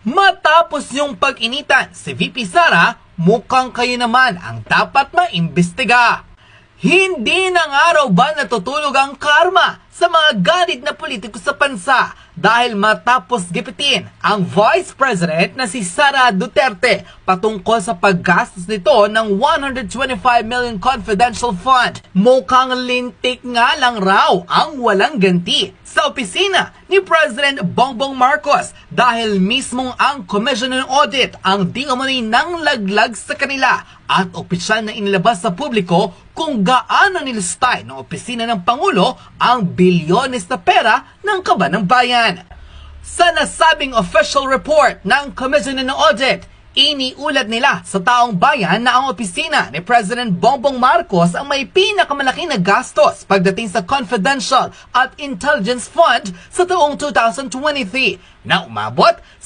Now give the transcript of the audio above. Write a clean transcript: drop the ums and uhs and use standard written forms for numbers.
Matapos yung pag-initan, si VP Sara, mukhang kayo naman ang dapat maimbestiga. Hindi na nga raw ba natutulog ang karma sa mga galit na politiko sa bansa dahil matapos gipitin ang Vice President na si Sara Duterte patungkol sa paggastos nito ng 125 million confidential fund. Mukhang lintik nga lang raw ang walang ganti sa opisina ni President Bongbong Marcos dahil mismong ang Commission on Audit ang di umano'y nang laglag sa kanila at opisyal na inilabas sa publiko kung gaano nilistay ng opisina ng Pangulo ang bilyones na pera ng kaban ng bayan. Sa nasabing official report ng Commission on Audit, iniulat nila sa taong bayan na ang opisina ni President Bongbong Marcos ang may pinakamalaki na gastos pagdating sa confidential at intelligence fund sa taong 2023 na umabot sa